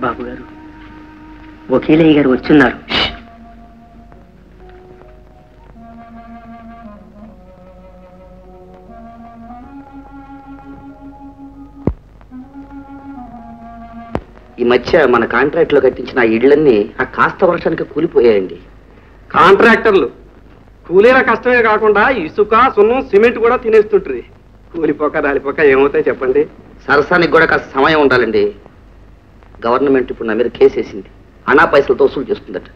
బాబు గారు, వకీలయ్య గారు వచ్చున్నారు. ఈ మధ్య మన కాంట్రాక్ట్ లో కట్టించిన ఆ ఇళ్లన్నీ ఆ కాస్త వర్షానికి కూలిపోయాయండి. కాంట్రాక్టర్లు కూలీల కష్టమే కాకుండా ఇసుక సున్నం సిమెంట్ కూడా తినేస్తుంటుంది. కూలిపోక రాలిపోక ఏమవుతాయి చెప్పండి. సరసానికి కూడా కాస్త సమయం ఉండాలండి. గవర్నమెంట్ ఇప్పుడు నా మీద కేసు వేసింది. అనా పైసలతో వసూలు చేస్తుందట.